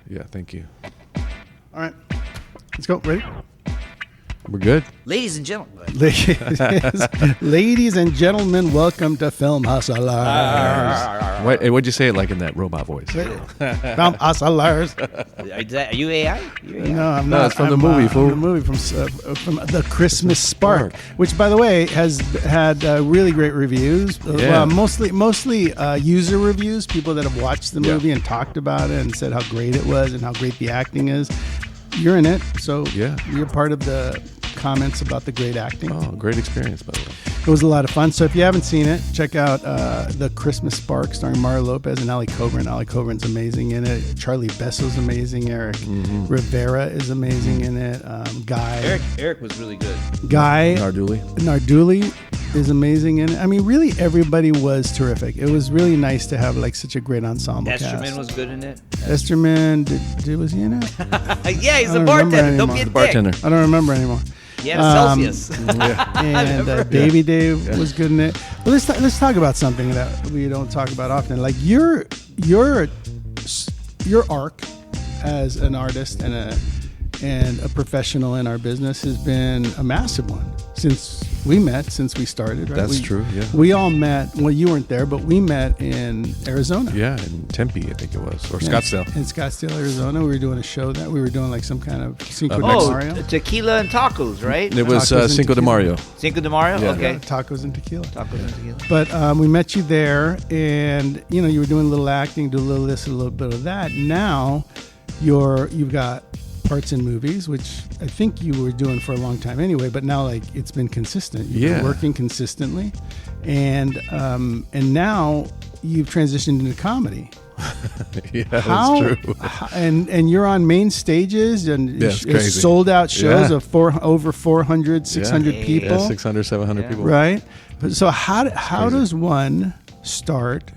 Yeah, thank you. All right. Let's go. Ready? We're good. Ladies and gentlemen. Ladies and gentlemen, welcome to Film Hustlers. What'd you say it like in that robot voice? Film Hustlers. Are you AI? No, I'm not. No, it's from the movie, fool. The movie from The Christmas Spark, which, by the way, has had really great reviews. Yeah. Mostly user reviews, people that have watched the movie and talked about it and said how great it was and how great the acting is. You're in it, so you're part of the comments about the great acting. Oh, great experience, by the way. It was a lot of fun. So if you haven't seen it, check out The Christmas Spark, starring Mario Lopez and Ali Coburn. Ali Coburn's amazing in it. Charlie Besso's amazing. Eric Rivera is amazing in it. Guy. Eric was really good. Guy Narduli is amazing in it. I mean, really, everybody was terrific. It was really nice to have like such a great ensemble cast. Esterman was good in it. Esterman, was he in it? Yeah, he's a bartender. Don't be a bartender. I don't remember anymore. He had a Celsius. And Davie Dave was good in it. But let's talk about something that we don't talk about often. Like your arc as an artist and a professional in our business has been a massive one since we started. Right? That's true. Yeah. We all met. Well, you weren't there, but we met in Arizona. Yeah, in Tempe, I think it was, or Scottsdale. In Scottsdale, Arizona, we were doing a show that we were doing like some kind of Cinco de Mario. Tequila and tacos, right? It was Cinco de Mario. Cinco de Mario. Yeah. Okay. Tacos and tequila. Tequila. But we met you there, and you were doing a little acting, do a little this, a little bit of that. Now, you've got parts in movies, which I think you were doing for a long time anyway, but now like it's been consistent. You've been working consistently, and now you've transitioned into comedy. Yeah, that's true. And you're on main stages and sold out shows of over 400, 600 people. Yeah, 600, 700 people. Right. So how does one start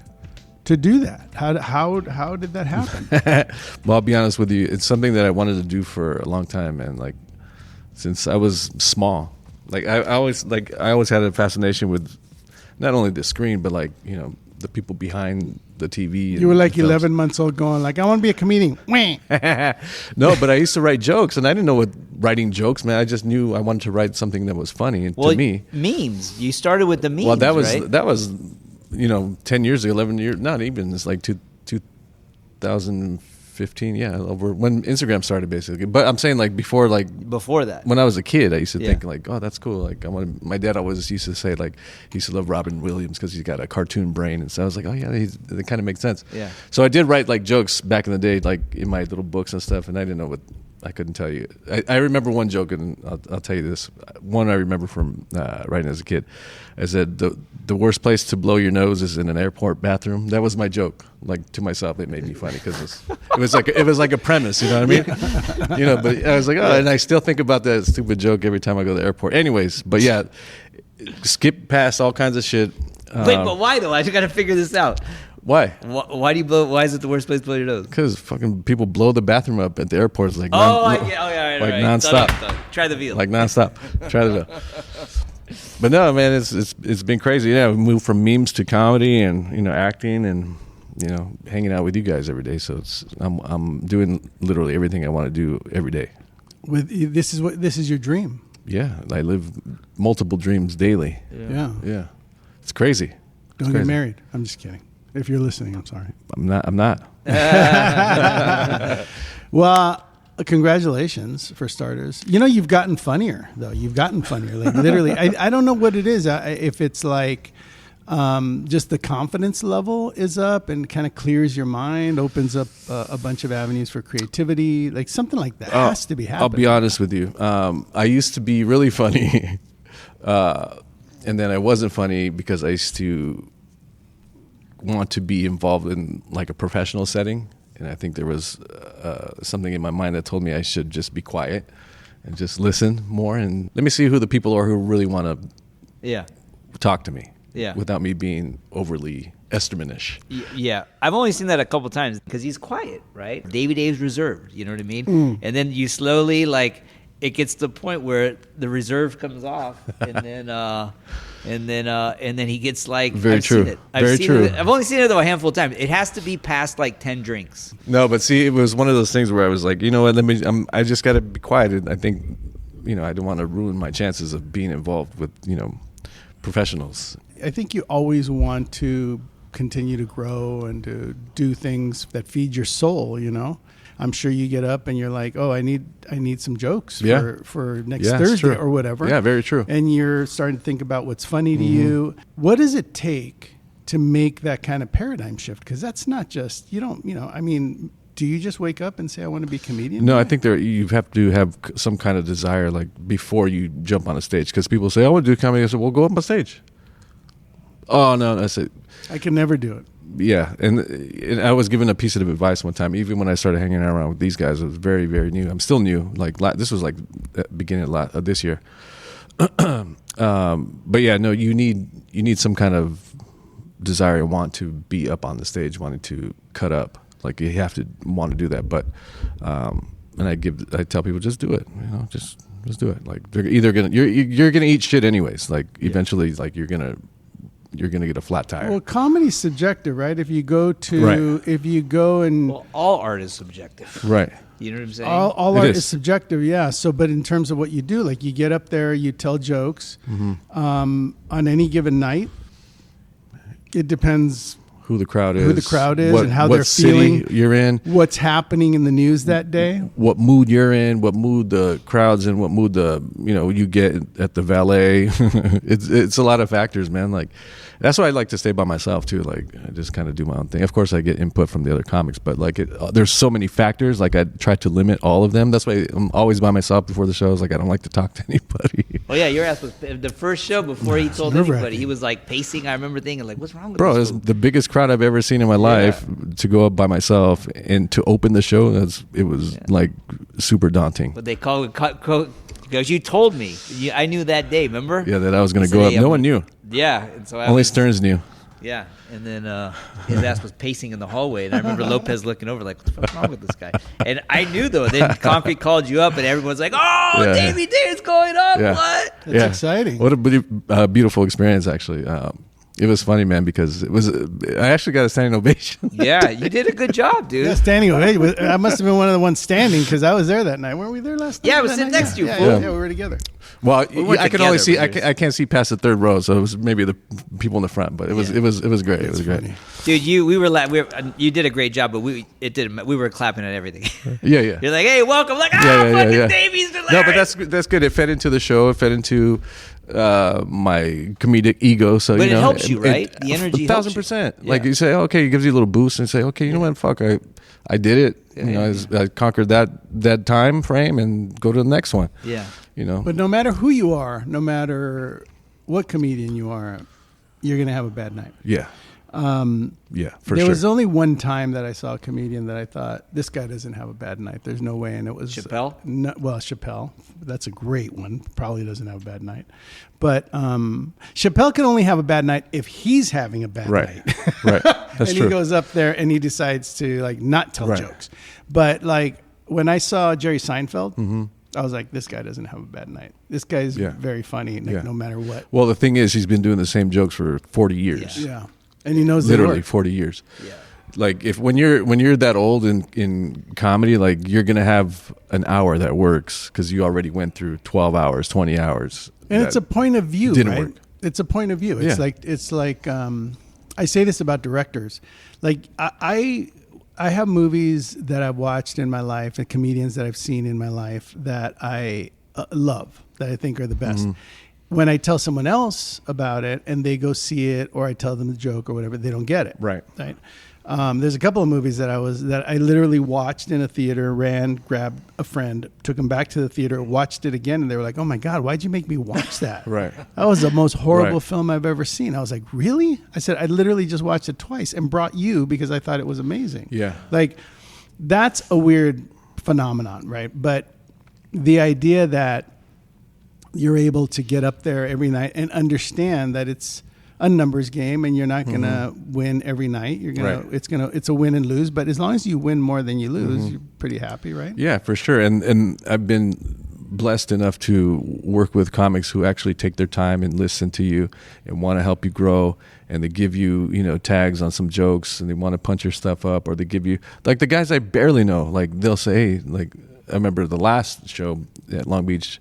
to do that? How did that happen? Well, I'll be honest with you. It's something that I wanted to do for a long time, and like since I was small, like I always had a fascination with not only the screen, but like the people behind the TV. You were like 11 months old, going like, I want to be a comedian. No, but I used to write jokes, and I didn't know what writing jokes meant. I just knew I wanted to write something that was funny to me. Memes. You started with the memes. Well, that was. 10 years ago, 11 years, not even, it's like 2015, over when Instagram started, basically. But I'm saying, like, before that. When I was a kid, I used to think, like, oh, that's cool. Like, my dad always used to say, like, he used to love Robin Williams because he's got a cartoon brain. And so I was like, oh, yeah, that kind of makes sense. Yeah. So I did write, like, jokes back in the day, like, in my little books and stuff, and I didn't know what. I couldn't tell you. I remember one joke, and I'll tell you this. One I remember from writing as a kid. I said, the worst place to blow your nose is in an airport bathroom. That was my joke. Like, to myself, it made me funny because it was like a premise, you know what I mean? But I was like, oh, and I still think about that stupid joke every time I go to the airport. Anyways, but yeah, skip past all kinds of shit. Wait, but why though? I just got to figure this out. Why? Why do you blow? Why is it the worst place to blow your nose? Because fucking people blow the bathroom up at the airports like nonstop. Try the veal. Like nonstop. Try the veal. But no, man, it's been crazy. Yeah, we moved from memes to comedy and acting and hanging out with you guys every day. So I'm doing literally everything I want to do every day. This is your dream. Yeah, I live multiple dreams daily. Yeah. It's crazy. Don't get married. I'm just kidding. If you're listening, I'm sorry. I'm not. Well, congratulations for starters. You've gotten funnier though. You've gotten funnier. Like literally, I don't know what it is. If it's like just the confidence level is up and kind of clears your mind, opens up a bunch of avenues for creativity, like something like that has to be happening. I'll be honest with you. I used to be really funny, and then I wasn't funny because I used to want to be involved in like a professional setting, and I think there was something in my mind that told me I should just be quiet and just listen more and let me see who the people are who really want to talk to me without me being overly Esterman-ish. Yeah, I've only seen that a couple times because he's quiet, right? Davie Dave's reserved, you know what I mean? And then you slowly it gets to the point where the reserve comes off, and then he gets like very true. Very true. I've only seen it though a handful of times. It has to be past like 10 drinks. No, but see, it was one of those things where I was like, you know what? I just got to be quiet. And I think, I don't want to ruin my chances of being involved with professionals. I think you always want to continue to grow and to do things that feed your soul. I'm sure you get up and you're like, oh, I need some jokes for next Thursday or whatever. Yeah, very true. And you're starting to think about what's funny to you. What does it take to make that kind of paradigm shift? Because that's not just, do you just wake up and say, I want to be a comedian? No, I think you have to have some kind of desire like before you jump on a stage. Because people say, I want to do comedy. I said, well, go up on stage. Oh, no. I said, I can never do it. Yeah, and I was given a piece of advice one time. Even when I started hanging around with these guys, it was very, very new. I'm still new. Like this was like beginning of this year. But yeah, no, you need some kind of desire and want to be up on the stage, wanting to cut up. Like you have to want to do that. But and I tell people just do it. Just do it. Like they're either you're gonna eat shit anyways. Like eventually, like you're gonna get a flat tire. Well, comedy's subjective, right? If you go and all art is subjective, right? You know what I'm saying? All art is subjective, yeah. So, but in terms of what you do, like you get up there, you tell jokes on any given night. It depends who the crowd is, and how they're feeling. City you're in, what's happening in the news that day, what mood you're in, what mood the crowd's in, what mood you get at the valet. It's a lot of factors, man. Like that's why I like to stay by myself too. Like I just kind of do my own thing. Of course, I get input from the other comics, but like there's so many factors. Like I try to limit all of them. That's why I'm always by myself before the shows. Like I don't like to talk to anybody. Oh yeah, your ass was the first show before he told anybody. He was like pacing. I remember thinking like, what's wrong with bro? This It was the biggest crowd I've ever seen in my life. To go up by myself and to open the show, it was like super daunting. But they because you told me. I knew that day. Remember? Yeah, that I was going to go up. No one knew. Yeah, and so only Stearns knew. Yeah, and then his ass was pacing in the hallway, and I remember Lopez looking over like, what the fuck's wrong with this guy? And I knew, though. Then Concrete called you up, and everyone's like, oh, Davie Dave's going up. Yeah. What? That's exciting. What a beautiful experience, actually. It was funny, man, because I actually got a standing ovation. Yeah, you did a good job, dude. Yeah, standing ovation. I must have been one of the ones standing because I was there that night. Weren't we there last night? Yeah, I was sitting next to you. Yeah, we were together. Well, I can only see. I can't see past the third row, so it was maybe the people in the front. But it was great. It was great. Dude, you did a great job, but we were clapping at everything. Yeah. You're like, hey, welcome. Like, fucking Davie's hilarious. No, but that's good. It fed into the show. It fed into my comedic ego. So but it helps you, right? The energy, 1,000%. Like you say, okay, it gives you a little boost, and say, okay, you know what? Fuck, I did it. I conquered that time frame, and go to the next one. Yeah. But no matter who you are, no matter what comedian you are, you're gonna have a bad night. Yeah. Yeah, for there sure. was only one time that I saw a comedian that I thought, this guy doesn't have a bad night. There's no way. And it was Chappelle? Chappelle. That's a great one. Probably doesn't have a bad night. But Chappelle can only have a bad night if he's having a bad night. Right. That's and true. he goes up there and he decides to like not tell jokes. But like when I saw Jerry Seinfeld, I was like, this guy doesn't have a bad night. This guy's very funny, no matter what. Well, the thing is, he's been doing the same jokes for 40 years. Yeah. And he knows literally 40 years. Yeah. Like when you're that old in comedy, like you're gonna have an hour that works because you already went through 12 hours, 20 hours. And it's a point of view, didn't right? work. It's a point of view. It's like I say this about directors. Like I have movies that I've watched in my life and comedians that I've seen in my life that I love, that I think are the best. When I tell someone else about it and they go see it, or I tell them the joke or whatever, they don't get it. Right. There's a couple of movies that I literally watched in a theater, grabbed a friend, took them back to the theater, watched it again, and they were like, "Oh my God, why'd you make me watch that?" Right. That was the most horrible film I've ever seen. I was like, "Really?" I said, "I literally just watched it twice and brought you because I thought it was amazing." Yeah. Like that's a weird phenomenon, right? But the idea that you're able to get up there every night and understand that it's a numbers game and you're not going to win every night. You're going to, it's a win and lose, but as long as you win more than you lose, you're pretty happy, right? Yeah, for sure. And I've been blessed enough to work with comics who actually take their time and listen to you and want to help you grow, and they give you, tags on some jokes, and they want to punch your stuff up, or they give you, like the guys I barely know, like they'll say, hey, like I remember the last show at Long Beach,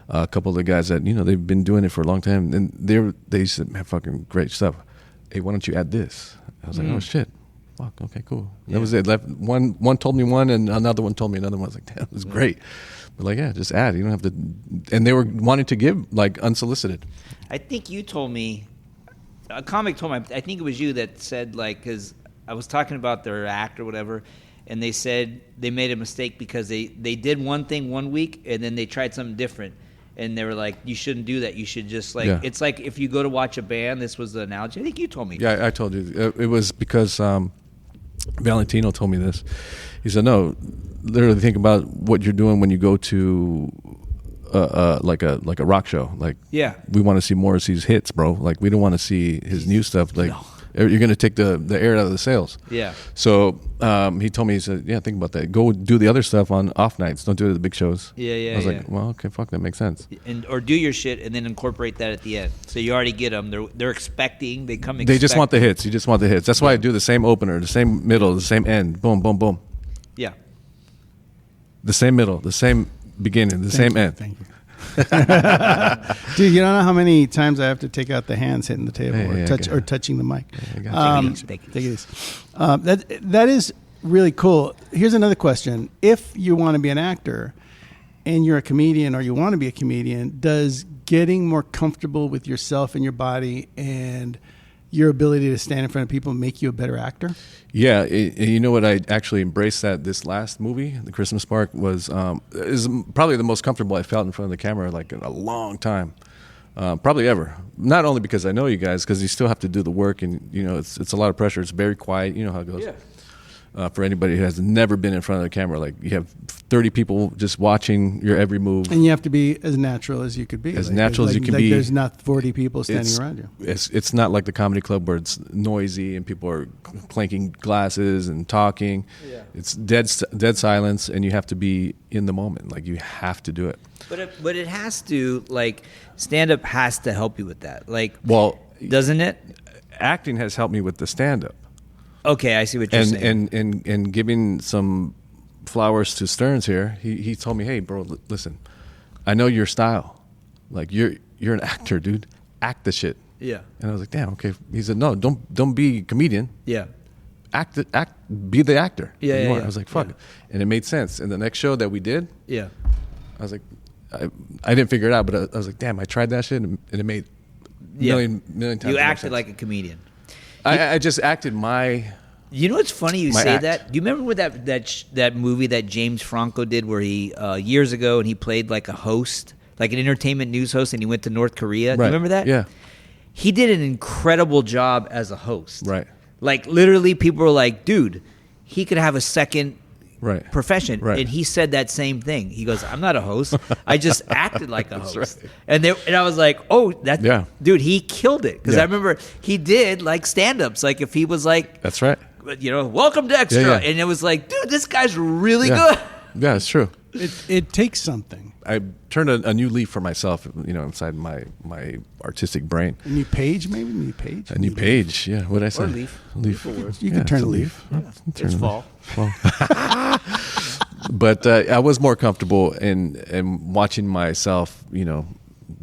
a couple of the guys that, they've been doing it for a long time, and they said, man, fucking great stuff. Hey, why don't you add this? I was like, oh shit. Fuck, okay, cool. That was it. One told me one, and another one told me another one. I was like, damn, it was great. But like, yeah, just add. You don't have to. And they were wanting to give like unsolicited. I think you told me, a comic told me, I think it was you that said, like, because I was talking about their act or whatever, and they said they made a mistake because they did one thing one week and then they tried something different. And they were like, you shouldn't do that. You should just it's like if you go to watch a band, this was the analogy. I think you told me. Yeah, I told you. It was because Valentino told me this. He said, no, literally think about what you're doing when you go to like a rock show. Like, we want to see Morrissey's hits, bro. Like, we don't want to see his new stuff. Like, you're going to take the air out of the sails. Yeah. So he told me, he said, yeah, think about that. Go do the other stuff on off nights. Don't do it at the big shows. Yeah. I was like, well, okay, fuck, that makes sense. Or do your shit and then incorporate that at the end. So you already get them. They're expecting. They come. They just want the hits. You just want the hits. That's why I do the same opener, the same middle, the same end. Boom, boom, boom. Yeah. The same middle, the same beginning, the same end. Thank you. Dude, you don't know how many times I have to take out the hands hitting the table or touching the mic. Take it easy. That is really cool. Here's another question. If you want to be an actor and you're a comedian, or you want to be a comedian, does getting more comfortable with yourself and your body and your ability to stand in front of people make you a better actor? Yeah, you know what? I actually embraced that. This last movie, The Christmas Spark, is probably the most comfortable I felt in front of the camera like in a long time, probably ever. Not only because I know you guys, because you still have to do the work, and it's a lot of pressure. It's very quiet. You know how it goes. Yeah. For anybody who has never been in front of the camera, like you have 30 people just watching your every move, and you have to be as natural as you could be. As natural as you can be. There's not 40 people standing around you. It's not like the comedy club where it's noisy and people are clanking glasses and talking. Yeah. It's dead silence, and you have to be in the moment. Like you have to do it. But it has to, like, stand up has to help you with that. Like, well, doesn't it? Acting has helped me with the stand up. Okay, I see what you're saying. And giving some flowers to Stearns here, he told me, hey, bro, listen, I know your style. Like, you're an actor, dude. Act the shit. Yeah. And I was like, damn, okay. He said, no, don't be a comedian. Yeah. Be the actor. Yeah. I was like, fuck. Yeah. And it made sense. And the next show that we did, I was like, I didn't figure it out, but I was like, damn, I tried that shit, and it made million times. You acted like a comedian. I just acted my. You know what's funny? You say act. that. Do you remember what that movie that James Franco did, where he years ago, and he played like a host, like an entertainment news host, and he went to North Korea? Right. Do you remember that? Yeah. He did an incredible job as a host. Right. Like literally, people were like, "Dude, he could have a second." Right. Profession. Right. And he said that same thing. He goes, I'm not a host. I just acted like a host. Right. And I was like, oh, dude, he killed it. Because I remember he did like stand-ups. Like if he was like, that's right. Welcome to Extra. Yeah. And it was like, dude, this guy's really good. Yeah, it's true. It takes something. I turned a new leaf for myself, inside my artistic brain. A new page, maybe? A new page, yeah. What did I say? Or leaf. You can turn a leaf. Yeah. It's fall. But I was more comfortable in watching myself,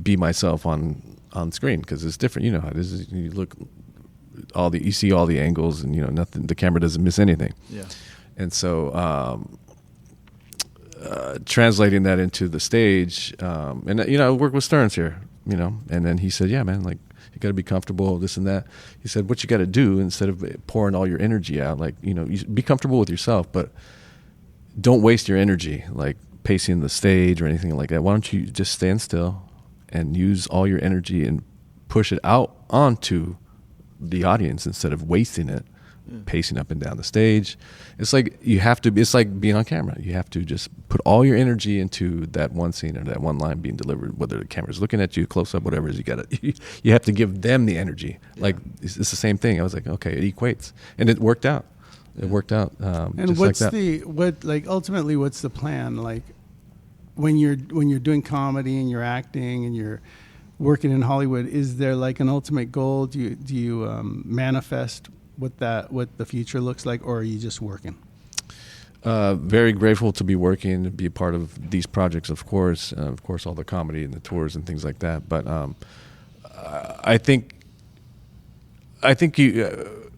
be myself on screen, because it's different. You know how it is. You look you see all the angles, and nothing. The camera doesn't miss anything. Yeah. And so translating that into the stage, and I work with Stearns here, and then he said, yeah, man, like you got to be comfortable, this and that. He said, what you got to do instead of pouring all your energy out, like you be comfortable with yourself, but don't waste your energy like pacing the stage or anything like that. Why don't you just stand still and use all your energy and push it out onto the audience instead of wasting it. Pacing up and down the stage. It's like it's like being on camera. You have to just put all your energy into that one scene or that one line being delivered, whether the camera's looking at you, close up, whatever it is. You have to give them the energy. Yeah. Like it's the same thing. I was like, okay, it equates, and it worked out. It worked out. And what's ultimately what's the plan? Like, when you're doing comedy and you're acting and you're working in Hollywood, is there like an ultimate goal? Do you manifest what the future looks like, or are you just working? Very grateful to be working, to be a part of these projects, of course, all the comedy and the tours and things like that. But I think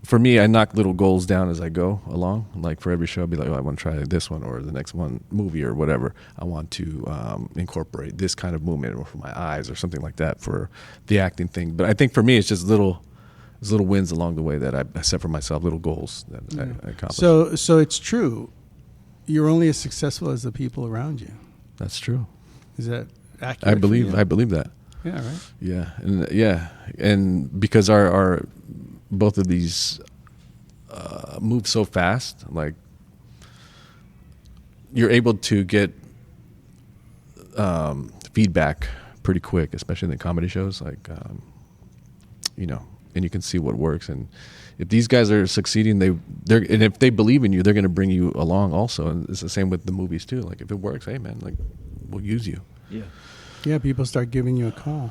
for me, I knock little goals down as I go along. Like for every show, I'll be like, I want to try this one or the next one, movie or whatever. I want to incorporate this kind of movement or for my eyes or something like that for the acting thing. But I think for me, it's just little wins along the way that I set for myself, little goals that I accomplish. So it's true. You're only as successful as the people around you. That's true. Is that accurate? I believe that. Yeah, right. Yeah, and because our both of these move so fast, like you're able to get feedback pretty quick, especially in the comedy shows. Like, and you can see what works. And if these guys are succeeding, and if they believe in you, they're going to bring you along also. And it's the same with the movies too. Like if it works, hey man, like we'll use you. Yeah. Yeah, people start giving you a call.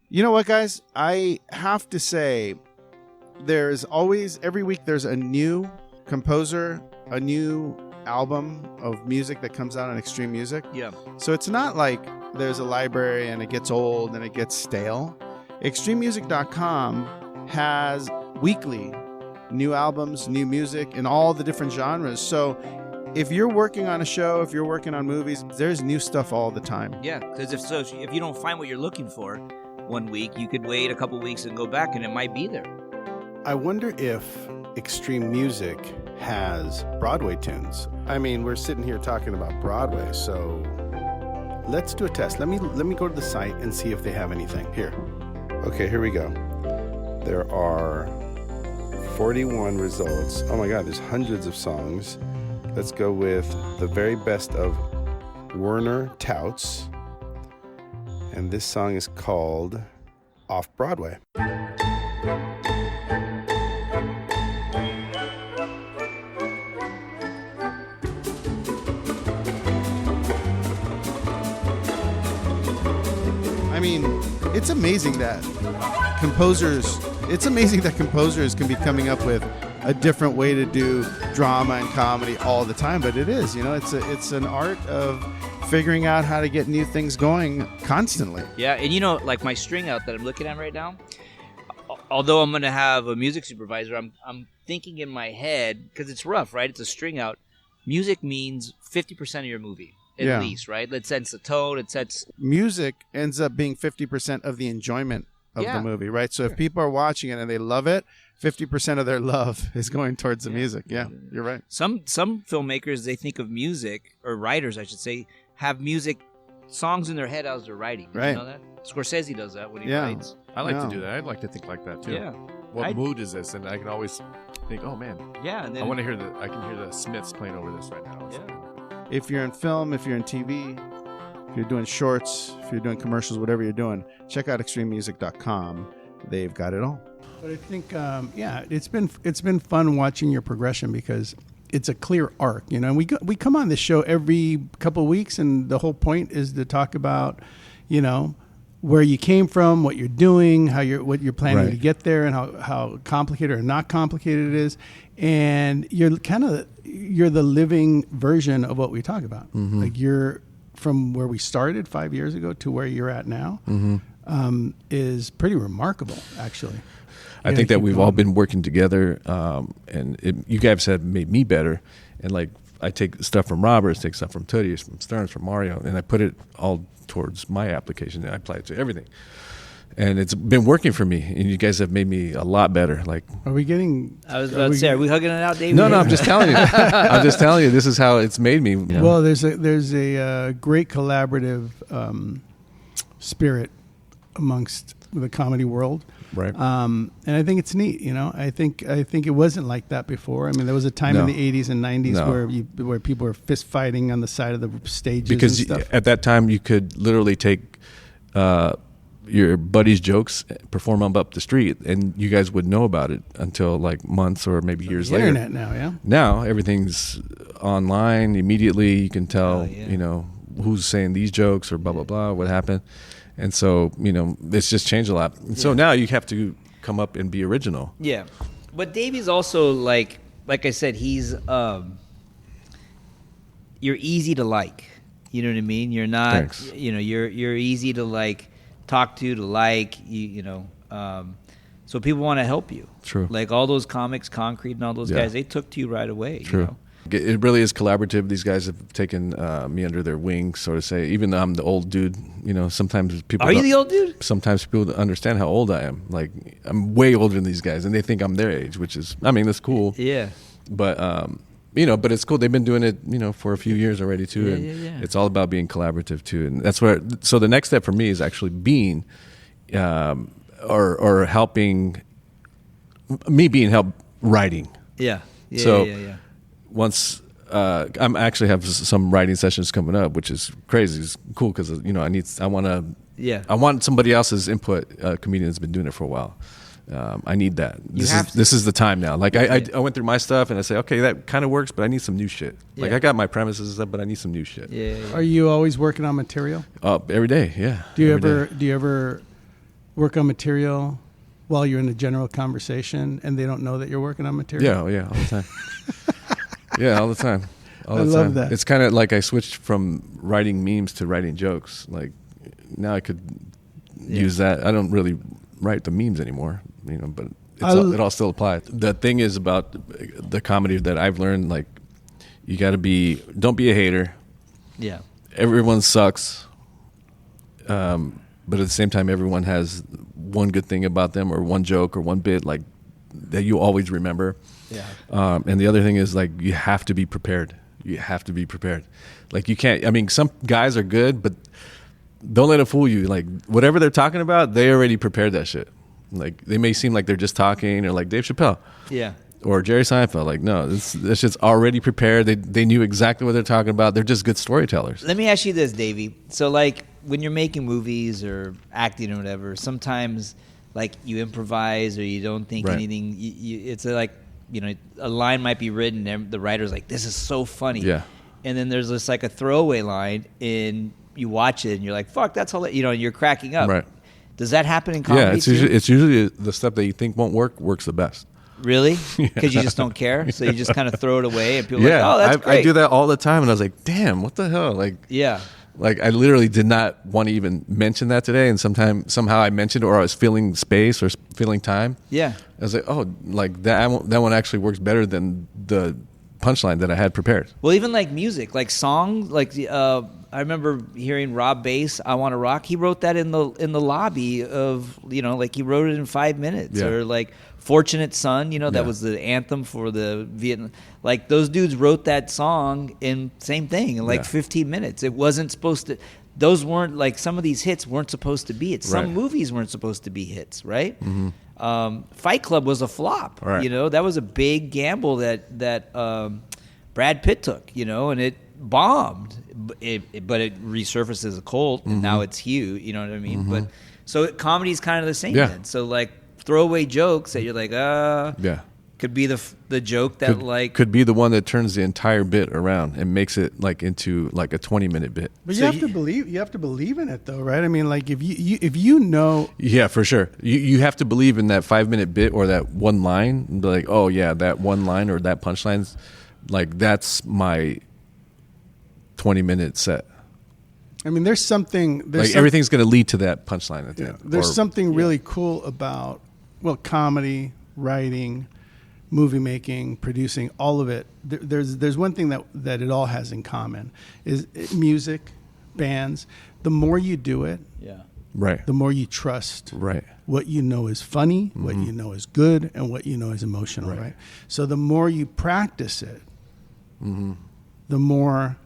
You know what, guys? I have to say, there's always, every week, there's a new composer, a new album of music that comes out on Extreme Music. Yeah. So it's not like there's a library and it gets old and it gets stale. ExtremeMusic.com has weekly new albums, new music in all the different genres. So if you're working on a show, if you're working on movies, there's new stuff all the time. Yeah, because if you don't find what you're looking for one week, you could wait a couple weeks and go back, and it might be there. I wonder if Extreme Music has Broadway tunes. I mean, we're sitting here talking about Broadway, so let's do a test. Let me go to the site and see if they have anything. Here. Okay, here we go. There are 41 results. Oh my God, there's hundreds of songs. Let's go with the very best of Werner Touts. And this song is called Off Broadway. I mean, it's amazing that composers can be coming up with a different way to do drama and comedy all the time, but it is, it's an art of figuring out how to get new things going constantly. Yeah, and like my string out that I'm looking at right now, although I'm going to have a music supervisor, I'm thinking in my head, because it's rough, right? It's a string out. Music means 50% of your movie, at least, right? It sets the tone, music ends up being 50% of the enjoyment of the movie, right? So if people are watching it and they love it, 50% of their love is going towards the music. Yeah, you're right. Some filmmakers, they think of music, or writers, I should say, have music songs in their head as they're writing. Did you know that? Scorsese does that when he writes. I like to do that. I'd like to think like that too. Yeah. What mood is this? And I can always think, oh man. Yeah. And then I can hear the Smiths playing over this right now. Yeah. If you're in film, if you're in TV, if you're doing shorts, if you're doing commercials, whatever you're doing, check out ExtremeMusic.com. They've got it all. But I think, it's been fun watching your progression because it's a clear arc, And we come on this show every couple of weeks, and the whole point is to talk about, where you came from, what you're doing, what you're planning to get there, and how complicated or not complicated it is. And you're the living version of what we talk about. Mm-hmm. Like you're from where we started 5 years ago to where you're at now, is pretty remarkable, actually. I think that we've all been working together, and you guys have made me better. And like I take stuff from Roberts, take stuff from Tootie, from Stearns, from Mario, and I put it all towards my application, and I apply it to everything. And it's been working for me, and you guys have made me a lot better. Like, are we getting? I was about to say, are we hugging it out, Dave? No, I'm just telling you. I'm just telling you. This is how it's made me. Well, there's a great collaborative spirit amongst the comedy world, right? And I think it's neat. I think it wasn't like that before. I mean, there was a time in the 80s and 90s where people were fist fighting on the side of the stages because and stuff. At that time you could literally take your buddy's jokes, perform them up the street, and you guys would know about it until like months or maybe years later. Internet now, yeah. Now everything's online immediately. You can tell, who's saying these jokes or blah blah blah, what happened. And so, it's just changed a lot. And so now you have to come up and be original. Yeah. But Davey's also like I said, he's you're easy to like. You know what I mean? You're not, Thanks. You're easy to like talk to like, so people want to help you. True. Like all those comics, Concrete and all those guys, they took to you right away. True. It really is collaborative. These guys have taken me under their wing, so to say. Even though I'm the old dude, sometimes people... Are you the old dude? Sometimes people don't understand how old I am. Like, I'm way older than these guys, and they think I'm their age, which is, that's cool. Yeah. But, but it's cool. They've been doing it, for a few years already, too. And it's all about being collaborative, too. And that's where... So the next step for me is actually being... or helping... Me being help writing. Yeah. So... Once I'm actually have some writing sessions coming up, which is crazy. It's cool because I want somebody else's input. A comedian has been doing it for a while. I need that. This is the time now. Like I went through my stuff and I say, okay, that kind of works, but I need some new shit. Like I got my premises and stuff, but I need some new shit. Yeah. Are you always working on material? Every day, yeah. Do you ever work on material while you're in a general conversation and they don't know that you're working on material? Yeah, all the time. Yeah, all the time. I love that. It's kind of like I switched from writing memes to writing jokes. Like now I could use that. I don't really write the memes anymore, but it all still applies. The thing is about the comedy that I've learned, like you got to don't be a hater. Yeah. Everyone sucks. But at the same time, everyone has one good thing about them or one joke or one bit like that you always remember. Yeah. And the other thing is like you have to be prepared. You have to be prepared. Like you can't. Some guys are good, but don't let it fool you. Like whatever they're talking about, they already prepared that shit. Like they may seem like they're just talking, or like Dave Chappelle. Yeah. Or Jerry Seinfeld. Like no, this shit's already prepared. They knew exactly what they're talking about. They're just good storytellers. Let me ask you this, Davey. So like when you're making movies or acting or whatever, sometimes like you improvise or you don't think anything. It's like. A line might be written and the writer's like, this is so funny. Yeah. And then there's this like a throwaway line and you watch it and you're like, fuck, that's all, you're cracking up. Right. Does that happen in comedy? Yeah, it's usually the stuff that you think won't works the best. Really? Because you just don't care? So you just kind of throw it away and people are like, oh, that's great. I do that all the time and I was like, damn, what the hell? Like, yeah. Like I literally did not want to even mention that today, and somehow I mentioned it, or I was filling space or filling time. Yeah, I was like, oh, like that one actually works better than the punchline that I had prepared. Well, even like music, like songs, like I remember hearing Rob Bass, "I Want to Rock." He wrote that in the lobby of like he wrote it in 5 minutes, or like "Fortunate Son," that was the anthem for the Vietnam. Like those dudes wrote that song in same thing in like 15 minutes. It wasn't supposed to. Those weren't like some of these hits weren't supposed to be hits. Some movies weren't supposed to be hits, right? Mm-hmm. Fight Club was a flop. Right. That was a big gamble that Brad Pitt took. And it bombed, but it resurfaced as a cult, and now it's huge. You know what I mean? Mm-hmm. But so comedy is kind of the same. Then. So like throwaway jokes that you're like, could be the joke that could be the one that turns the entire bit around and makes it like into like a 20-minute bit. But you have to believe in it though, right? I mean, like if you know, yeah, for sure. You have to believe in that 5-minute bit or that one line. And be like, oh yeah, that one line or that punchline's like that's my 20-minute set. I mean, there's everything's going to lead to that punchline at the end. There's something really cool about comedy, writing, movie making, producing, all of it. There's one thing that it all has in common is music, bands. The more you do it, right, the more you trust what you know is funny, what you know is good, and what you know is emotional, right? So the more you practice it, the more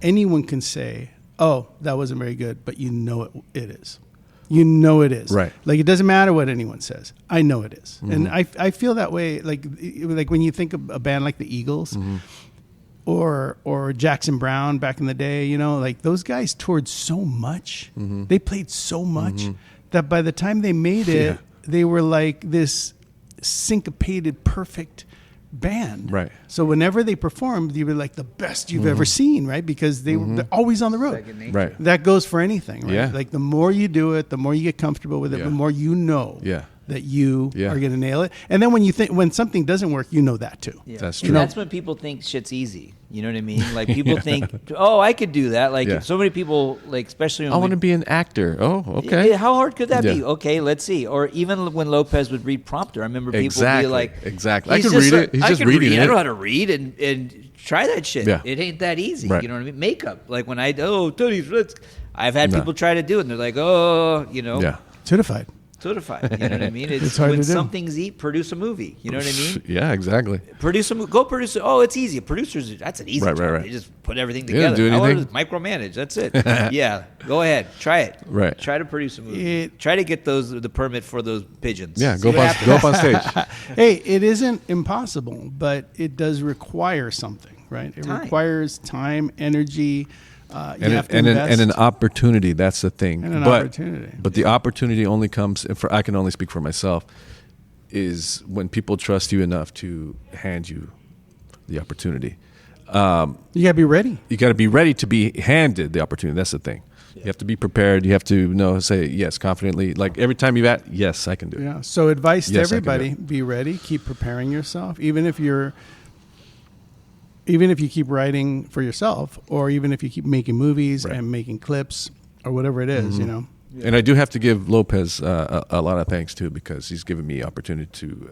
anyone can say, oh, that wasn't very good, but it is. You know it is. Right. Like, it doesn't matter what anyone says. I know it is. Mm-hmm. And I feel that way, like when you think of a band like the Eagles or Jackson Brown back in the day, like those guys toured so much. Mm-hmm. They played so much that by the time they made it, they were like this syncopated, perfect band. Right. So whenever they performed, you were like the best you've ever seen, right? Because they're always on the road. Second nature. Right. That goes for anything, right? Yeah. Like the more you do it, the more you get comfortable with it, Yeah. the more you know Yeah. that you Yeah. are going to nail it. And then when something doesn't work, you know that too. Yeah. That's And true. that's when people think shit's easy. You know what I mean? Like people think, oh, I could do that. Like Yeah. so many people, like especially when I want to be an actor. Oh, okay. Yeah, how hard could that be? Yeah. Okay, let's see. Or even when Lopez would read prompter, I remember people Exactly. be like, Exactly. I "He's can just read it. He's I just can reading read. I it." know how to read and try that shit. Yeah. It ain't that easy. Right. You know what I mean? Makeup. Like when Tony's, I've had No. people try to do it and they're like, oh, you know, Yeah. Certified. certified. You know what I mean? It's hard when to do. something's produce a movie. You know what I mean? Yeah, exactly. Go produce it. Oh, it's easy. Producers, that's an easy Right, job. right, right. They just put everything They don't together. do How hard anything. is it? Micromanage. That's it. Yeah, go ahead. Try it. Right. Try to produce a movie. Try to get the permit for those pigeons. Yeah, See go what up, happens. go up on stage. Hey, it isn't impossible, but it does require something, right? It Time. requires time, energy. You and, have to and, invest. and an opportunity. That's the thing. And an but, opportunity. But the opportunity only comes, and I can only speak for myself, is when people trust you enough to hand you the opportunity. You got to be ready. You got to be ready to be handed the opportunity. That's the thing. You have to be prepared. You have to say yes confidently. Like every time you've at, yes, I can do it. Yeah. So advice to Yes, I can do everybody: be ready. Keep preparing yourself, even if you keep writing for yourself, or even if you keep making movies Right. and making clips or whatever it is, you know. And I do have to give Lopez a lot of thanks too, because he's given me opportunity to,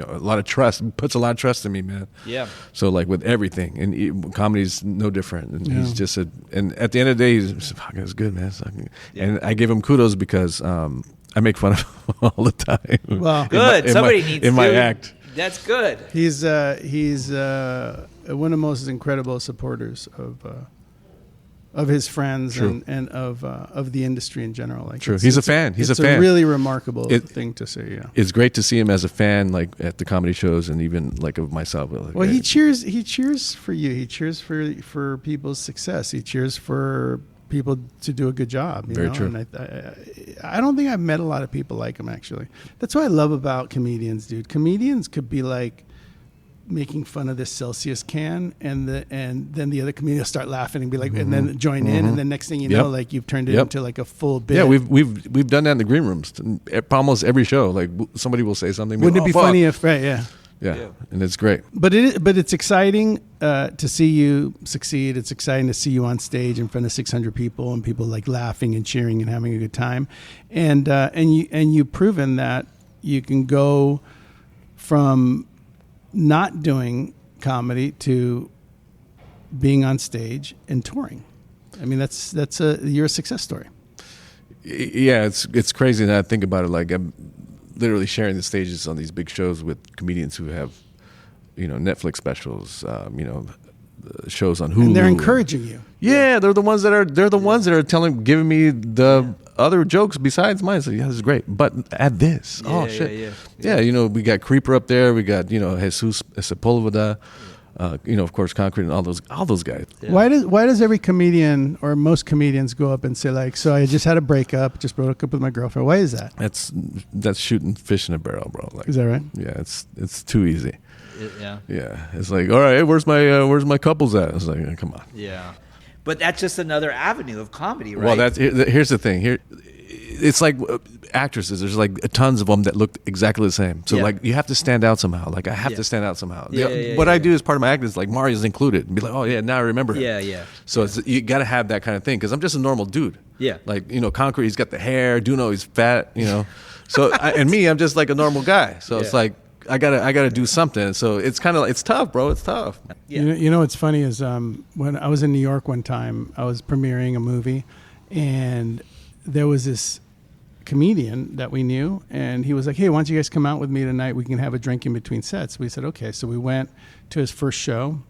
a lot of trust. Puts a lot of trust in me, man. Yeah. So like with everything, and comedy's no different. And Yeah. he's just and at the end of the day, he's fucking it's good, man. And I give him kudos because I make fun of him all the time. Well, Good. Somebody needs in my to. act. That's good. he's one of the most incredible supporters of his friends True. and of the industry in general. Like True. He's a fan. He's it's a fan. really remarkable It- thing to see. Yeah. It's great to see him as a fan, like at the comedy shows, and even like of myself. Like, Well, he cheers for you. He cheers for people's success. He cheers for people to do a good job. You Very know? true. And I don't think I've met a lot of people like him, actually. That's what I love about comedians, dude. Comedians could be like making fun of this Celsius can, and then the other comedian will start laughing and be like, and then join in, and then next thing you know, Yep. like you've turned it Yep. into like a full bit. Yeah, we've done that in the green rooms. Almost every show, like somebody will say something. Wouldn't it "Oh, be fuck." funny if, right? Yeah. Yeah, and it's great. But it's exciting to see you succeed. It's exciting to see you on stage in front of 600 people and people like laughing and cheering and having a good time. And you've proven that you can go from not doing comedy to being on stage and touring. I mean, you're a success story. Yeah, it's crazy that I think about it. Like I'm literally sharing the stages on these big shows with comedians who have, Netflix specials, shows on Hulu. And they're encouraging you. Yeah, they're the ones that are giving me the other jokes besides mine. So yeah, this is great. But add this. Oh shit. Yeah. We got Creeper up there. We got Jesus Sepulveda. Of course, Concrete and all those guys. Yeah. Why does every comedian or most comedians go up and say like, so I just had a breakup, just broke up with my girlfriend? Why is that? That's shooting fish in a barrel, bro. Like, Is that right? yeah, it's too easy. Yeah. Yeah, it's like, all right, where's my couples at? It's like, come on. Yeah. But that's just another avenue of comedy, right? Well, here's the thing. Here, it's like actresses. There's like tons of them that look exactly the same. So Yeah. like you have to stand out somehow. Like I have Yeah. to stand out somehow. Yeah, What I yeah. do as part of my act is like Mario's included and be like, oh yeah, now I remember him. Yeah. So you got to have that kind of thing because I'm just a normal dude. Yeah. Like Concrete, he's got the hair. Duno, he's fat. So and me, I'm just like a normal guy. So it's Yeah. like I gotta do something. So it's kind of it's tough, bro. It's tough. Yeah. You know what's funny is when I was in New York one time, I was premiering a movie, and there was this comedian that we knew, and he was like, hey, why don't you guys come out with me tonight? We can have a drink in between sets. We said, okay. So we went to his first show.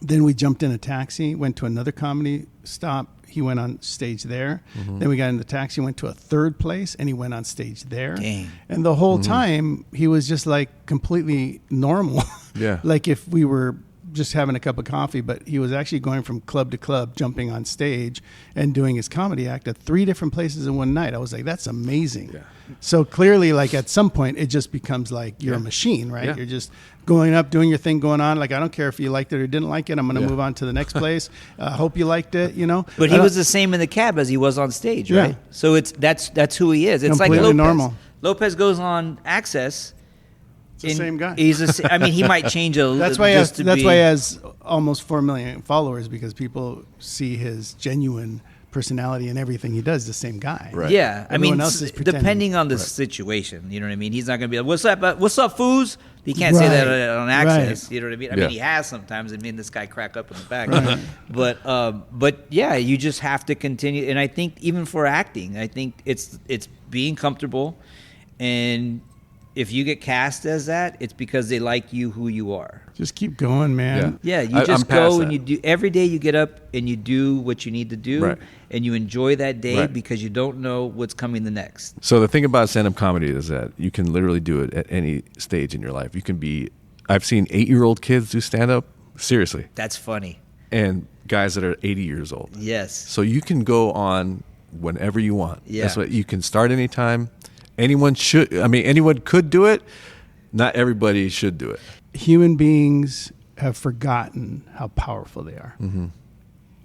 Then we jumped in a taxi, went to another comedy stop. He went on stage there. Then we got in the taxi, went to a third place, and he went on stage there. Dang. And the whole time, he was just like completely normal. Yeah. Like if we were just having a cup of coffee, but he was actually going from club to club, jumping on stage and doing his comedy act at 3 different places in one night. I was like, that's amazing. Yeah. So clearly, like at some point, it just becomes like you're a machine, right? Yeah. You're just going up, doing your thing, going on. Like, I don't care if you liked it or didn't like it. I'm going to move on to the next place. Hope you liked it, you know? But he was the same in the cab as he was on stage, right? Yeah. So that's who he is. It's completely like Lopez. Normal. Lopez goes on Access. It's the same guy. I mean, he might change a little. That's why he has almost 4 million followers, because people see his genuine personality and everything he does. The same guy. Right. Yeah. Everyone else is depending on the situation, you know what I mean? He's not going to be like, what's up, foos? He can't say that on Access. Right. You know what I mean? I mean, he has sometimes. I mean, this guy crack up in the back. But yeah, you just have to continue. And I think even for acting, I think it's being comfortable. And if you get cast as that, it's because they like you who you are. Just keep going, man. Yeah, you just go and you do. Every day you get up and you do what you need to do, and you enjoy that day because you don't know what's coming the next. So the thing about stand-up comedy is that you can literally do it at any stage in your life. You can be. I've seen 8-year-old kids do stand-up. Seriously, that's funny. And guys that are 80 years old. Yes. So you can go on whenever you want. Yeah. That's what you can start anytime. Anyone could do it. Not everybody should do it. Human beings have forgotten how powerful they are. Mm-hmm.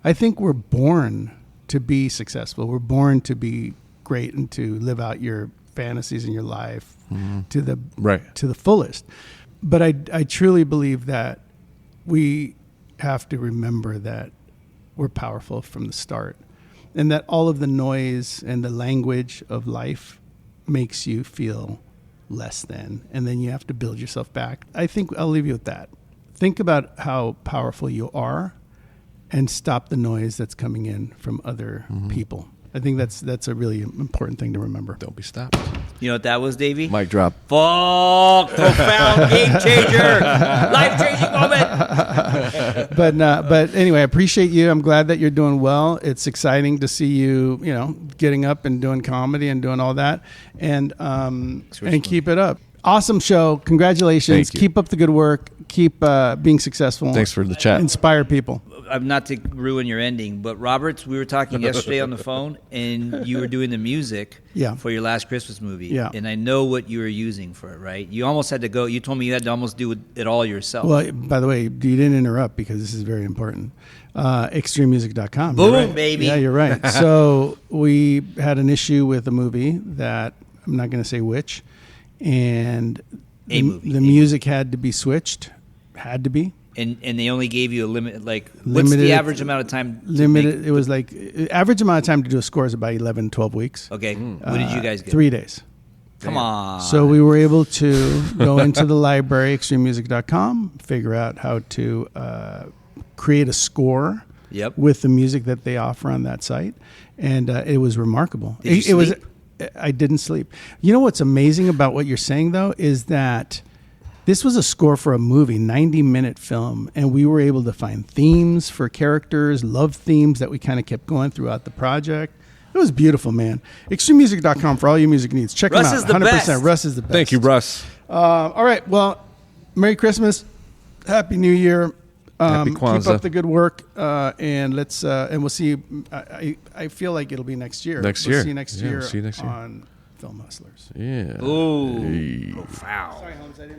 I think we're born to be successful. We're born to be great and to live out your fantasies in your life to the fullest. But I truly believe that we have to remember that we're powerful from the start, and that all of the noise and the language of life makes you feel less than, and then you have to build yourself back. I think I'll leave you with that. Think about how powerful you are and stop the noise that's coming in from other people. I think that's a really important thing to remember. Don't be stopped. You know what that was, Davey? Mic drop. Fuck, profound game changer, life-changing moment. But anyway, I appreciate you. I'm glad that you're doing well. It's exciting to see you, getting up and doing comedy and doing all that, and keep it up. Awesome show. Congratulations. Keep up the good work. Keep being successful. Thanks for the chat. Inspire people. Not to ruin your ending, but Roberts, we were talking yesterday on the phone, and you were doing the music for your last Christmas movie. Yeah. And I know what you were using for it, right? You almost had to go. You told me you had to almost do it all yourself. Well, by the way, you didn't interrupt because this is very important. ExtremeMusic.com. Boom, right. Baby. Yeah, you're right. So we had an issue with a movie that I'm not going to say which, and the music had to be switched. Had to be. And they only gave you a limit, what's the average amount of time? It was average amount of time to do a score is about 11, 12 weeks. Okay. What did you guys get? 3 days. Come on. So we were able to go into the library, extrememusic.com, figure out how to create a score with the music that they offer on that site. And it was remarkable. Did you sleep? I didn't sleep. You know what's amazing about what you're saying, though, is that this was a score for a movie, 90-minute film, and we were able to find themes for characters, love themes that we kind of kept going throughout the project. It was beautiful, man. ExtremeMusic.com for all your music needs. Check them out. Russ is the 100%. Best. Russ is the best. Thank you, Russ. All right. Well, Merry Christmas. Happy New Year. Happy Kwanzaa. Keep up the good work, and let's and we'll see. I feel like it'll be next year. We'll see you next year on Film Hustlers. Yeah. Ooh. Profound. Sorry, Holmes. I didn't